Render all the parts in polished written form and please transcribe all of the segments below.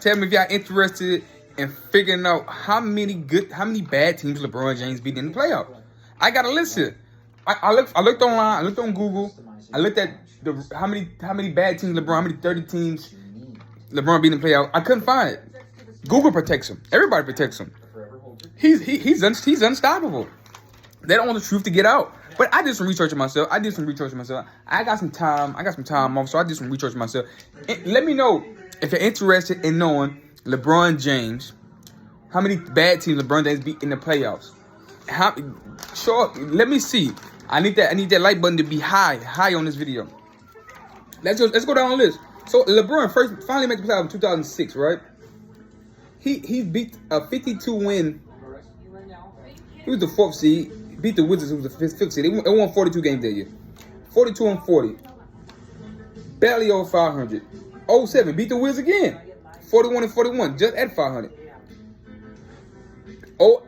Tell me if y'all interested in figuring out how many bad teams LeBron James beat in the playoffs. I got a list here. I looked online. I looked on Google. I looked at how many bad teams LeBron, how many 30 teams LeBron beat in the playoffs. I couldn't find it. Google protects him. Everybody protects him. He's unstoppable. They don't want the truth to get out. But I did some research myself. I got some time off, so I did some research myself. And let me know if you're interested in knowing LeBron James, how many bad teams LeBron James beat in the playoffs. Let me see. I need that like button to be high on this video. Let's go down the list. So LeBron finally made the playoffs in 2006, right? He beat a 52 win. He was the 4th seed. He beat the Wizards, who was the 5th seed. They won 42 games that year. 42-40. Barely over 500. 07 beat the Wizards again. 41-41, just at 500.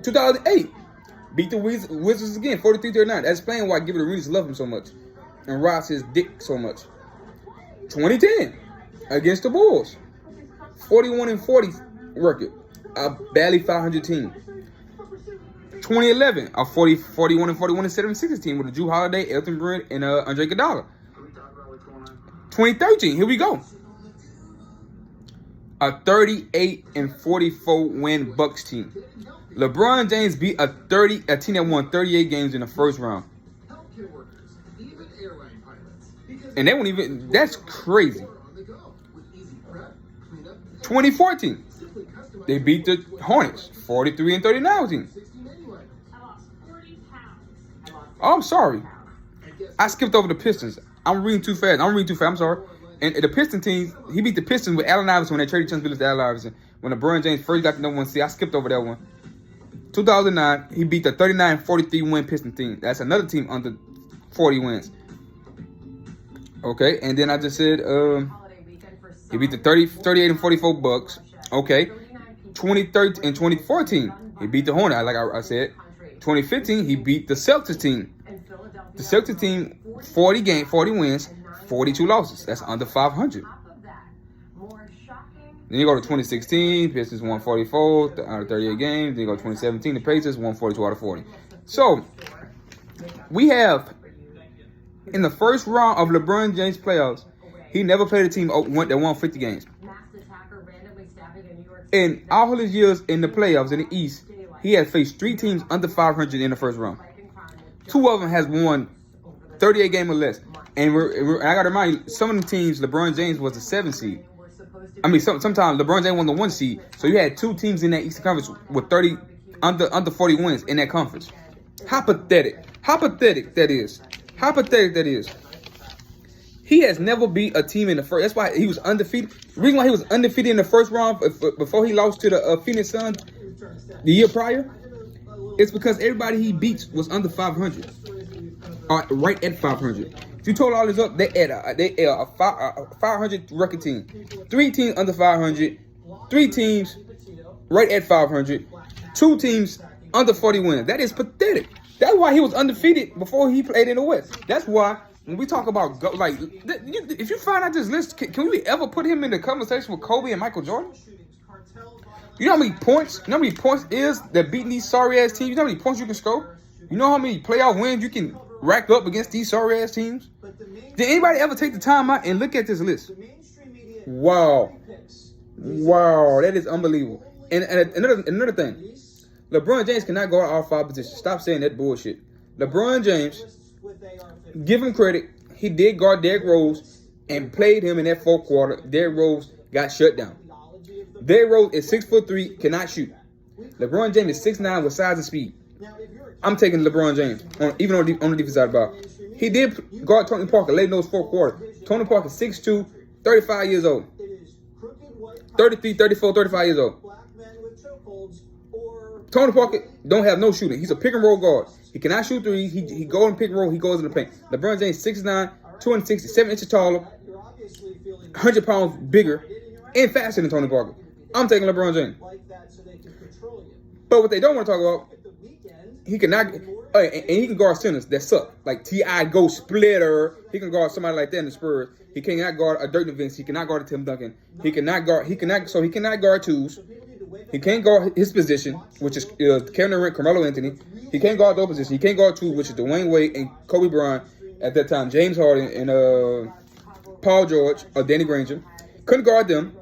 2008 beat the Wizards again. 43-39. That's explaining why Gilbert Arenas love him so much and rides his dick so much. 2010 against the Bulls. 41-40 record. A barely 500 team. 2011, a 41-41 76 team with a Drew Holiday, Elton Brand, and Andre Iguodala. 2013, here we go. A 38-44 win Bucks team. LeBron James beat a team that won 38 games in the first round. And they won't even, that's crazy. 2014, they beat the Hornets, 43-39 team. Oh, I'm sorry. I skipped over the Pistons. I'm reading too fast. I'm sorry. And the Pistons team, he beat the Pistons with Allen Iverson when they traded Chance Billups to Allen Iverson. When LeBron James first got the number 1 seed, I skipped over that one. 2009, he beat the 39-43 win Pistons team. That's another team under 40 wins. Okay, and then I just said he beat the 38-44 Bucks. Okay, 2013 and 2014, he beat the Hornets. Like I said, 2015, he beat the Celtics team. The Celtics team, 40 wins, 42 losses. That's under 500. Then you go to 2016, Pistons won 44 out of 38 games. Then you go to 2017, the Pacers won 42 out of 40. So, we have, in the first round of LeBron James playoffs, he never played a team that won 50 games. In all his years in the playoffs in the East, he has faced 3 teams under 500 in the first round. 2 of them has won 38 games or less. And I got to remind you, some of the teams, LeBron James was the 7th seed. I mean, sometimes LeBron James won the 1 seed. So you had 2 teams in that Eastern Conference with 30 under 40 wins in that conference. How pathetic that is. He has never beat a team in the first. That's why he was undefeated. The reason why he was undefeated in the first round before he lost to the Phoenix Suns the year prior is because everybody he beats was under 500. Right at 500. If you total all this up, they a 500 record team. 3 teams under 500. 3 teams right at 500. 2 teams under 40 wins. That is pathetic. That's why he was undefeated before he played in the West. That's why when we talk about if you find out this list, can we ever put him in the conversation with Kobe and Michael Jordan? You know how many points? You know how many points is that beating these sorry ass teams? You know how many points you can score? You know how many playoff wins you can rack up against these sorry ass teams? Did anybody ever take the time out and look at this list? Wow, that is unbelievable. And another thing, LeBron James cannot go out all 5 positions. Stop saying that bullshit. LeBron James, give him credit. He did guard Derrick Rose and played him in that 4th quarter. Derrick Rose got shut down. Derrick Rose is 6'3", cannot shoot. LeBron James is 6'9" with size and speed. I'm taking LeBron James, even on the defensive side of the ball. He did guard Tony Parker late in those 4th quarters. Tony Parker 6'2", 35 years old. 33, 34, 35 years old. Tony Parker don't have no shooting. He's a pick and roll guard. He cannot shoot threes. He goes in pick and roll. He goes in the paint. LeBron James 6'9", 260, 7 inches taller, 100 pounds bigger, and faster than Tony Parker. I'm taking LeBron James. But what they don't want to talk about, he cannot. Oh, and he can guard centers that suck. Like T.I. Go Splitter. He can guard somebody like that in the Spurs. He cannot guard a Dirk Nowitzki. He cannot guard a Tim Duncan. He cannot guard twos. He can't guard his position, which is Kevin Durant, Carmelo Anthony. He can't guard those positions. He can't guard two, which is Dwayne Wade and Kobe Bryant at that time. James Harden and Paul George or Danny Granger. Couldn't guard them.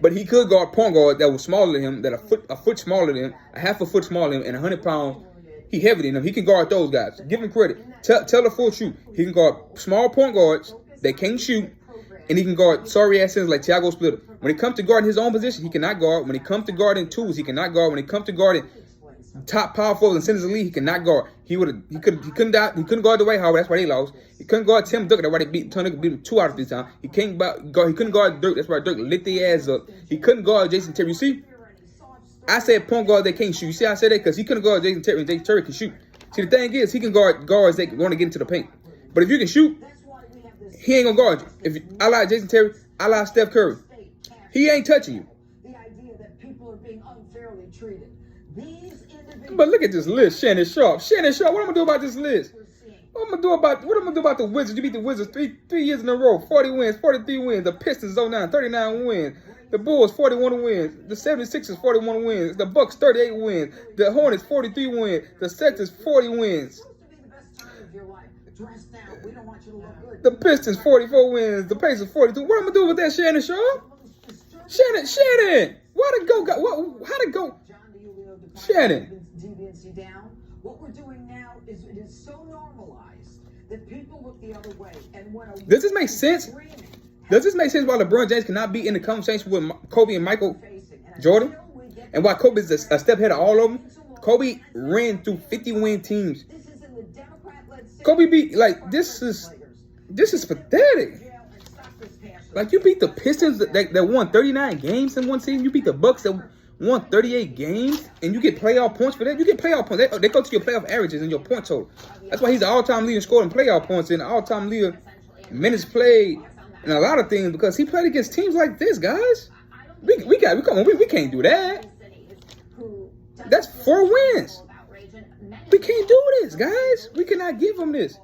But he could guard point guard that was smaller than him, that a foot smaller than him, a half a foot smaller than him, and 100 pounds. He heavier than him. He can guard those guys. Give him credit. Tell the full truth. He can guard small point guards that can't shoot, and he can guard sorry ass centers like Thiago Splitter. When it comes to guarding his own position, he cannot guard. When it comes to guarding twos, he cannot guard. When it comes to guarding top power forwards and centers of the league, he cannot guard. He couldn't guard Dwight Howard. That's why they lost. He couldn't guard Tim Duncan. That's why they beat him 2 out of 3 times. He couldn't guard Dirk. That's why Dirk lit their ass up. He couldn't guard Jason Terry. You see, I said point guard they can't shoot. You see, I said that because he couldn't guard Jason Terry, and Jason Terry can shoot. See, the thing is, he can guard guards that want to get into the paint. But if you can shoot, he ain't gonna guard you. If I like Jason Terry, I like Steph Curry. He ain't touching you. The idea that people are being unfairly treated. But look at this list, Shannon Sharp. Shannon Sharp, what am I gonna do about this list? What am I gonna do about the Wizards? You beat the Wizards three years in a row. 40 wins, 43 wins. The Pistons 09, 39 wins. The Bulls 41 wins. The 76ers 41 wins. The Bucks 38 wins. The Hornets 43 wins. The Celtics 40 wins. The Pistons 44 wins. The Pacers 42. What am I gonna do with that, Shannon Sharp? Shannon, why'd it go? How'd it go? Shannon. What we're doing now is it is so normalized that people look the other way. And when does this make sense? Does this make sense why LeBron James cannot be in the conversation with Kobe and Michael Jordan? And why Kobe is a step ahead of all of them? Kobe ran through 50-win teams. Kobe beat, like, this is pathetic. Like, you beat the Pistons that won 39 games in one season. You beat the Bucks that won 38 games, and you get playoff points for that. You get playoff points. They go to your playoff averages and your point total. That's why he's the all-time leader in scoring playoff points and the all-time leader in minutes played and a lot of things because he played against teams like this, guys. We can't do that. That's 4 wins. We can't do this, guys. We cannot give him this.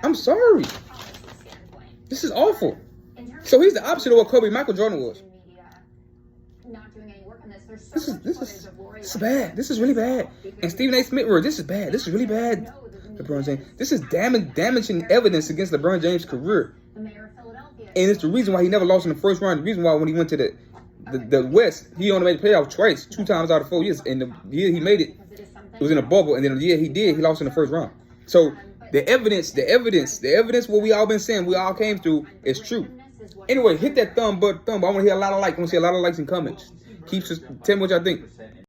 I'm sorry. This is awful. So he's the opposite of what Kobe Michael Jordan was. This is bad. This is really bad. And Stephen A. Smith wrote, this is bad. This is really bad. LeBron James. This is damaging evidence against LeBron James' career. And it's the reason why he never lost in the first round. The reason why when he went to the West, he only made the playoff twice, 2 times out of 4 years. And the year he made it, it was in a bubble. And then the year he did, he lost in the first round. So the evidence what we all been saying, we all came through is true. Anyway, hit that thumb. I want to hear a lot of likes. I want to see a lot of likes and comments. Tell me what y'all think.